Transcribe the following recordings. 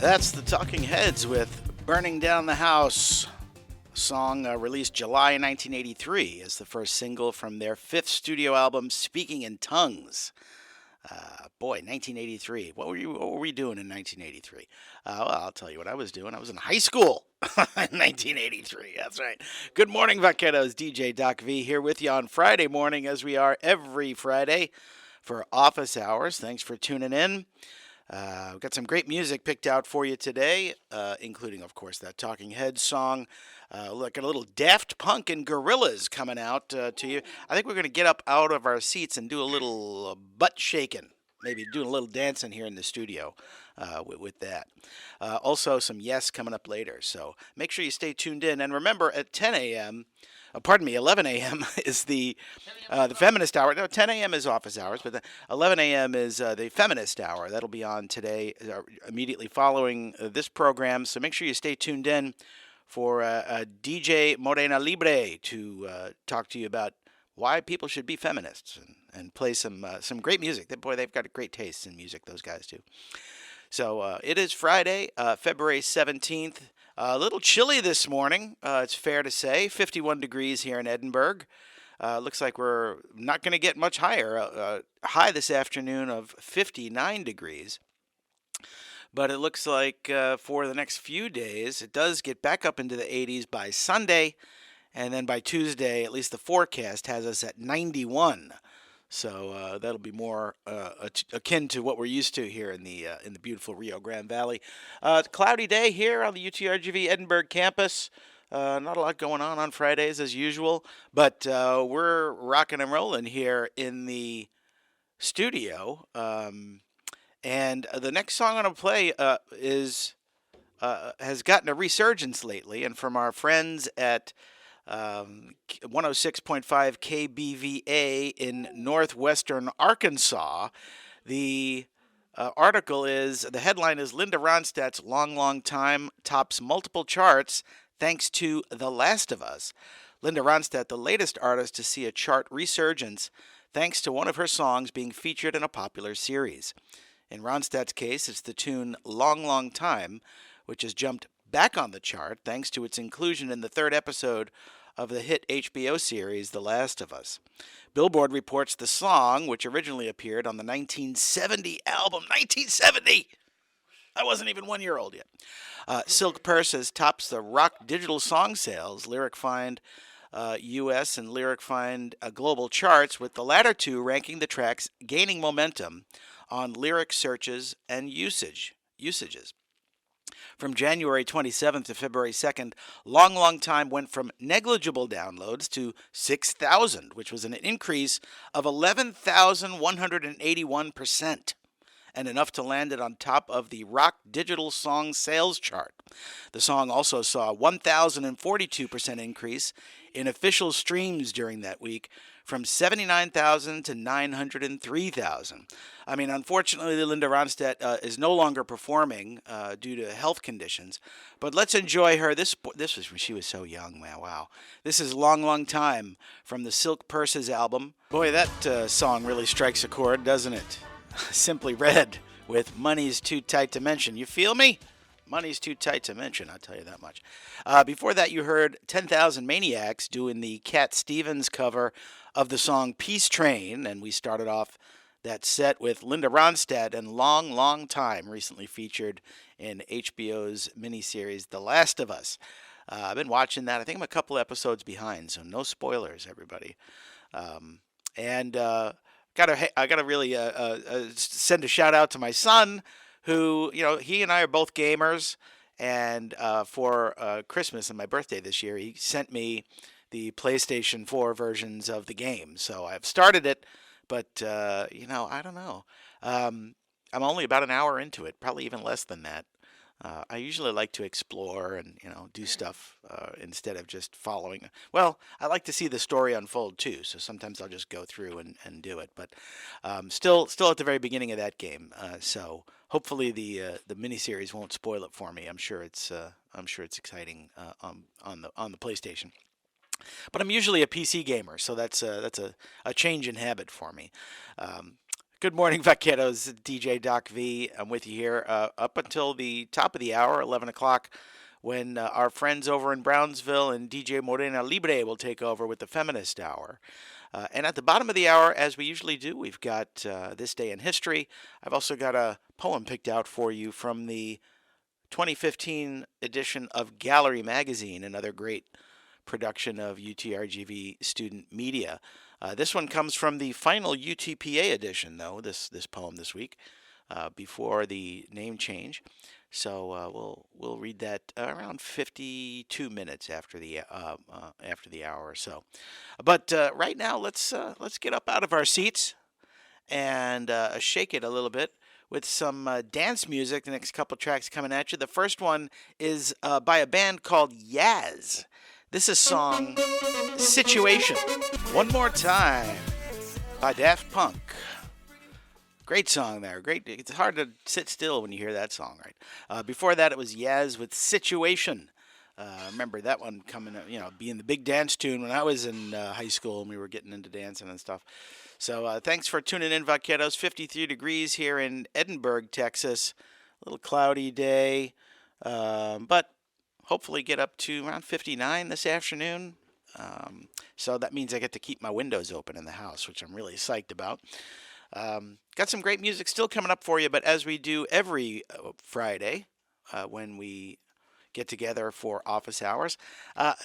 That's the Talking Heads with Burning Down the House. A song released July 1983 as the first single from their fifth studio album, Speaking in Tongues. Boy, 1983. What were we doing in 1983? Well, I'll tell you what I was doing. I was in high school in 1983. That's right. Good morning, Vaqueros. DJ Doc V here with you on Friday morning, as we are every Friday for office hours. Thanks for tuning in. We've got some great music picked out for you today, including, of course, that Talking Heads song. Look at a little Daft Punk and Gorillaz coming out to you. I think we're going to get up out of our seats and do a little butt shaking, maybe doing a little dancing here in the studio with that. Also, some Yes coming up later. So make sure you stay tuned in. And remember, at 10 a.m., 11 a.m. is the feminist hour. No, 10 a.m. is office hours, but 11 a.m. is the feminist hour. That'll be on today, immediately following this program. So make sure you stay tuned in for DJ Morena Libre to talk to you about why people should be feminists and play some great music. Boy, they've got a great taste in music, those guys do. So it is Friday, February 17th. A little chilly this morning, it's fair to say. 51 degrees here in Edinburgh. Looks like we're not going to get much higher. High this afternoon of 59 degrees. But it looks like for the next few days, it does get back up into the 80s by Sunday. And then by Tuesday, at least the forecast has us at 91. So that'll be more akin to what we're used to here in the beautiful Rio Grande Valley. Cloudy day here on the UTRGV Edinburgh campus. Not a lot going on Fridays as usual, but we're rocking and rolling here in the studio. And the next song I'm going to play has gotten a resurgence lately, and from our friends at 106.5 KBVA in northwestern Arkansas. The the headline is Linda Ronstadt's Long, Long Time tops multiple charts thanks to The Last of Us. Linda Ronstadt, the latest artist to see a chart resurgence thanks to one of her songs being featured in a popular series. In Ronstadt's case, it's the tune Long, Long Time, which has jumped back on the chart thanks to its inclusion in the third episode of the hit HBO series The Last of Us. Billboard reports the song, which originally appeared on the 1970 album. 1970! I wasn't even 1 year old yet. Silk Purses tops the rock digital song sales, Lyric Find US and Lyric Find global charts, with the latter two ranking the tracks gaining momentum on lyric searches and usages. From January 27th to February 2nd, Long, Long Time went from negligible downloads to 6,000, which was an increase of 11,181%, and enough to land it on top of the rock digital song sales chart. The song also saw a 1,042% increase in official streams during that week, from 79,000 to 903,000. I mean, unfortunately, Linda Ronstadt is no longer performing due to health conditions. But let's enjoy her. This was when she was so young, man. Wow. This is Long, Long Time from the Silk Purses album. Boy, that song really strikes a chord, doesn't it? Simply Red with Money's Too Tight to Mention. You feel me? Money's too tight to mention, I'll tell you that much. Before that, you heard 10,000 Maniacs doing the Cat Stevens cover of the song Peace Train, and we started off that set with Linda Ronstadt and Long, Long Time, recently featured in HBO's miniseries The Last of Us. I've been watching that. I think I'm a couple episodes behind, so no spoilers, everybody. I gotta really send a shout out to my son, who, he and I are both gamers, and for Christmas and my birthday this year, he sent me the PlayStation 4 versions of the game. So I've started it, but, I don't know. I'm only about an hour into it, probably even less than that. I usually like to explore and, do stuff instead of just following. Well, I like to see the story unfold too, so sometimes I'll just go through and do it. But still at the very beginning of that game. So hopefully the miniseries won't spoil it for me. I'm sure it's exciting on the PlayStation. But I'm usually a PC gamer, so that's a change in habit for me. Good morning, Vaqueros. DJ Doc V. I'm with you here up until the top of the hour, 11 o'clock, when our friends over in Brownsville and DJ Morena Libre will take over with the Feminist Hour. And at the bottom of the hour, as we usually do, we've got This Day in History. I've also got a poem picked out for you from the 2015 edition of Gallery Magazine, another great production of UTRGV student media. This one comes from the final UTPA edition, though, this poem this week, before the name change. So we'll read that around 52 minutes after the hour or so. But right now, let's get up out of our seats and shake it a little bit with some dance music. The next couple tracks coming at you. The first one is by a band called Yaz. This is song Situation. One More Time by Daft Punk. Great song there. Great. It's hard to sit still when you hear that song, right? Before that, it was Yaz with Situation. Remember that one coming, being the big dance tune when I was in high school and we were getting into dancing and stuff. So thanks for tuning in, Vaqueros. 53 degrees here in Edinburgh, Texas. A little cloudy day, but hopefully get up to around 59 this afternoon. So that means I get to keep my windows open in the house, which I'm really psyched about. Got some great music still coming up for you, but as we do every Friday when we get together for office hours,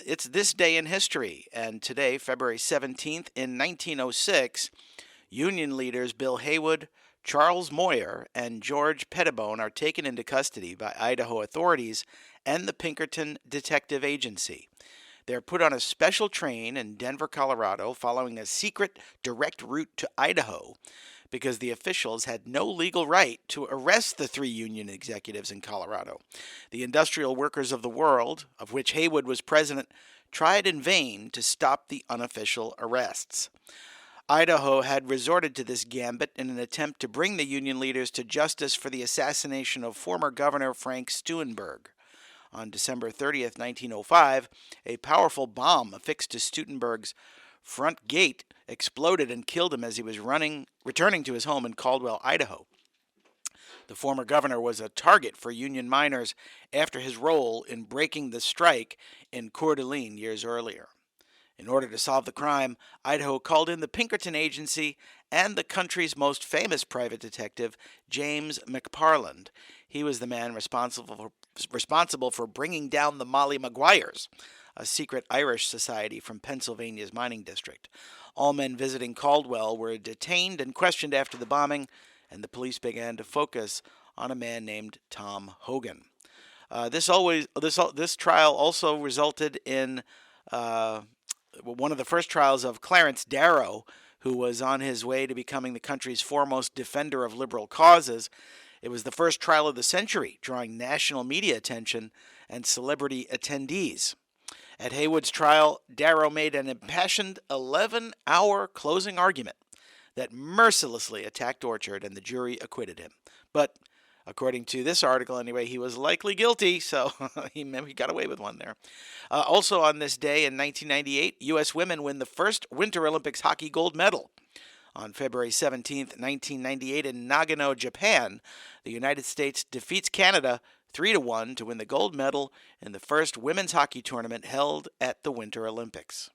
it's This Day in History. And today, February 17th, in 1906, Union leaders Bill Haywood, Charles Moyer, and George Pettibone are taken into custody by Idaho authorities and the Pinkerton Detective Agency. They're put on a special train in Denver, Colorado, following a secret direct route to Idaho, because the officials had no legal right to arrest the three Union executives in Colorado. The Industrial Workers of the World, of which Haywood was president, tried in vain to stop the unofficial arrests. Idaho had resorted to this gambit in an attempt to bring the Union leaders to justice for the assassination of former Governor Frank Stuenberg. On December 30th, 1905, a powerful bomb affixed to Stuenberg's front gate exploded and killed him as he was returning to his home in Caldwell, Idaho. The former governor was a target for Union miners after his role in breaking the strike in Coeur d'Alene years earlier. In order to solve the crime, Idaho called in the Pinkerton Agency and the country's most famous private detective, James McParland. He was the man responsible for bringing down the Molly Maguires, a secret Irish society from Pennsylvania's mining district. All men visiting Caldwell were detained and questioned after the bombing, and the police began to focus on a man named Tom Hogan. This trial also resulted in one of the first trials of Clarence Darrow, who was on his way to becoming the country's foremost defender of liberal causes. It was the first trial of the century, drawing national media attention and celebrity attendees. At Haywood's trial, Darrow made an impassioned 11-hour closing argument that mercilessly attacked Orchard, and the jury acquitted him. But according to this article, anyway, he was likely guilty, so he got away with one there. Also on this day in 1998, U.S. women win the first Winter Olympics hockey gold medal. On February 17, 1998, in Nagano, Japan, the United States defeats Canada 3-1 to win the gold medal in the first women's hockey tournament held at the Winter Olympics.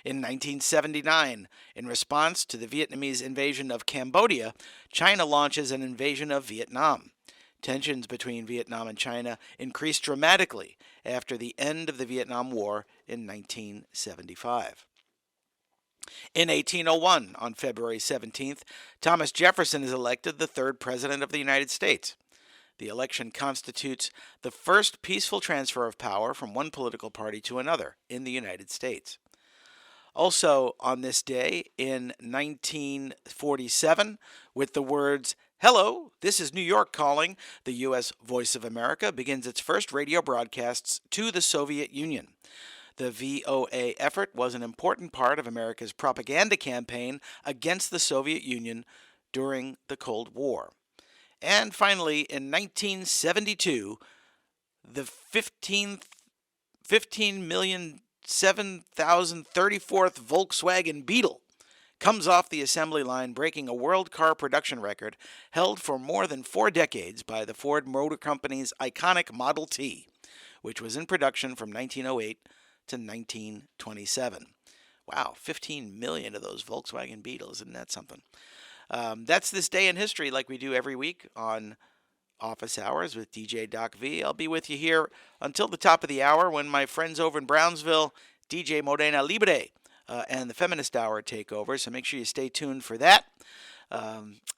In 1979, in response to the Vietnamese invasion of Cambodia, China launches an invasion of Vietnam. Tensions between Vietnam and China increased dramatically after the end of the Vietnam War in 1975. In 1801, on February 17th, Thomas Jefferson is elected the third President of the United States. The election constitutes the first peaceful transfer of power from one political party to another in the United States. Also on this day in 1947, with the words, "Hello, this is New York calling," the U.S. Voice of America begins its first radio broadcasts to the Soviet Union. The VOA effort was an important part of America's propaganda campaign against the Soviet Union during the Cold War. And finally, in 1972, the 15,007,034th Volkswagen Beetle comes off the assembly line, breaking a world car production record held for more than 4 decades by the Ford Motor Company's iconic Model T, which was in production from 1908 to 1927. Wow, 15 million of those Volkswagen Beetles. Isn't that something? That's this day in history, like we do every week on Office Hours with DJ Doc V. I'll be with you here until the top of the hour when my friends over in Brownsville, DJ Morena Libre, and the Feminist Hour take over. So make sure you stay tuned for that.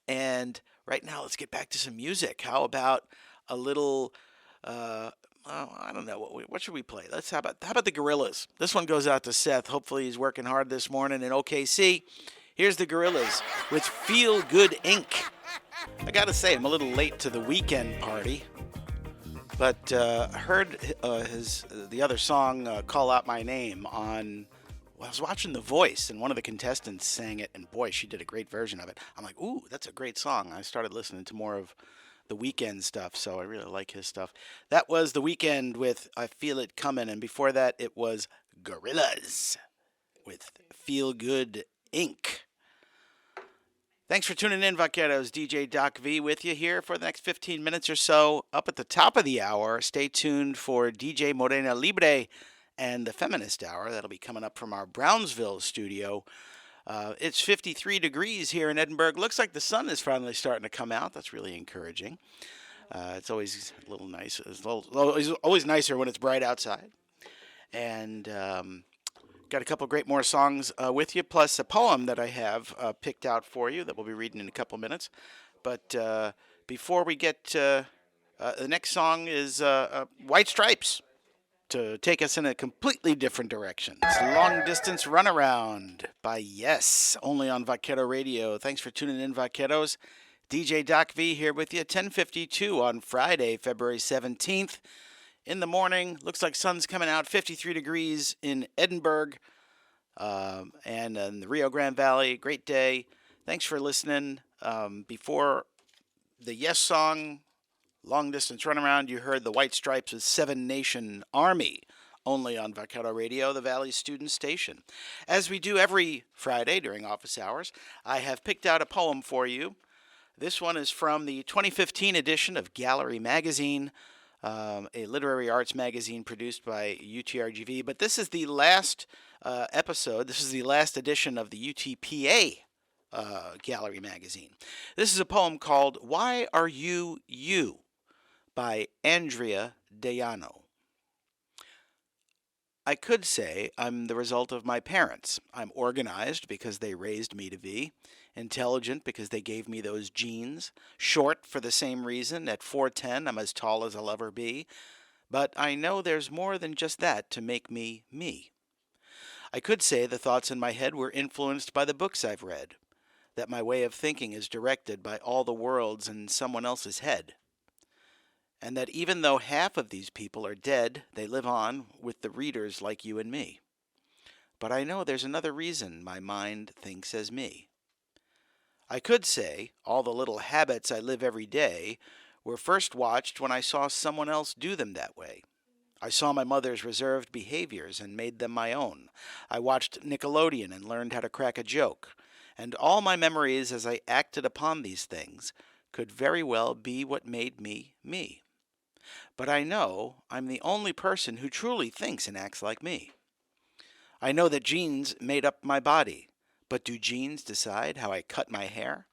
And right now, let's get back to some music. How about a little... I don't know. What should we play? How about the Gorillas? This one goes out to Seth. Hopefully he's working hard this morning in OKC. Here's the Gorillas with Feel Good Inc. I gotta say, I'm a little late to the weekend party, but I heard the other song, Call Out My Name, on... Well, I was watching The Voice, and one of the contestants sang it, and boy, she did a great version of it. I'm like, ooh, that's a great song. I started listening to more of The Weeknd stuff, so I really like his stuff. That was The Weeknd with I Feel It Comin', and before that it was Gorillaz with Feel Good Inc. Thanks for tuning in, Vaqueros. DJ Doc V with you here for the next 15 minutes or so. Up at the top of the hour, stay tuned for DJ Morena Libre and the Feminist Hour. That'll be coming up from our Brownsville studio. It's 53 degrees here in Edinburgh. Looks like the sun is finally starting to come out. That's really encouraging. It's always a little nice. It's always nicer when it's bright outside. And got a couple great more songs with you, plus a poem that I have picked out for you that we'll be reading in a couple minutes. But before we get to the next song is White Stripes, to take us in a completely different direction. It's Long Distance Runaround by Yes, only on Vaquero Radio. Thanks for tuning in, Vaqueros. DJ Doc V here with you, 10:52 on Friday, February 17th. In the morning, looks like sun's coming out, 53 degrees in Edinburgh and in the Rio Grande Valley. Great day. Thanks for listening. Before the Yes song, Long Distance Runaround, you heard the White Stripes with Seven Nation Army, only on Vaquero Radio, the Valley student station. As we do every Friday during office hours, I have picked out a poem for you. This one is from the 2015 edition of Gallery Magazine, a literary arts magazine produced by UTRGV. But this is the last episode. This is the last edition of the UTPA Gallery Magazine. This is a poem called Why Are You You? By Andrea Dayano. I could say I'm the result of my parents. I'm organized because they raised me to be, intelligent because they gave me those genes, short for the same reason. At 4'10", I'm as tall as I'll ever be. But I know there's more than just that to make me me. I could say the thoughts in my head were influenced by the books I've read, that my way of thinking is directed by all the worlds in someone else's head. And that even though half of these people are dead, they live on with the readers like you and me. But I know there's another reason my mind thinks as me. I could say all the little habits I live every day were first watched when I saw someone else do them that way. I saw my mother's reserved behaviors and made them my own. I watched Nickelodeon and learned how to crack a joke. And all my memories as I acted upon these things could very well be what made me me. But I know I'm the only person who truly thinks and acts like me. I know that genes made up my body, but do genes decide how I cut my hair?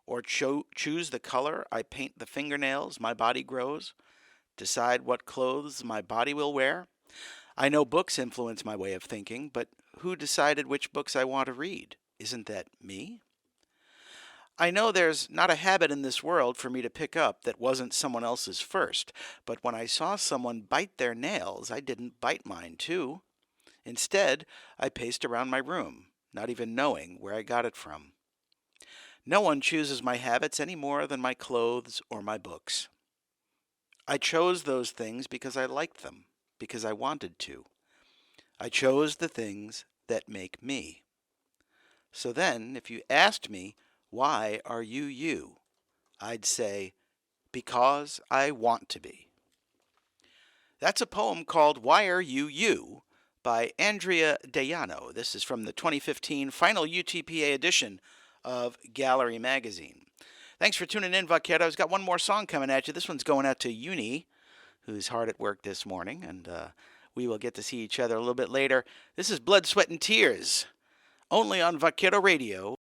Or choose the color I paint the fingernails my body grows? Decide what clothes my body will wear? I know books influence my way of thinking, but who decided which books I want to read? Isn't that me? I know there's not a habit in this world for me to pick up that wasn't someone else's first, but when I saw someone bite their nails, I didn't bite mine too. Instead, I paced around my room, not even knowing where I got it from. No one chooses my habits any more than my clothes or my books. I chose those things because I liked them, because I wanted to. I chose the things that make me. So then, if you asked me, why are you you? I'd say, because I want to be. That's a poem called Why Are You You? by Andrea Dayano. This is from the 2015 final UTPA edition of Gallery Magazine. Thanks for tuning in, Vaqueros. Got one more song coming at you. This one's going out to Uni, who's hard at work this morning, and we will get to see each other a little bit later. This is Blood, Sweat, and Tears, only on Vaquero Radio.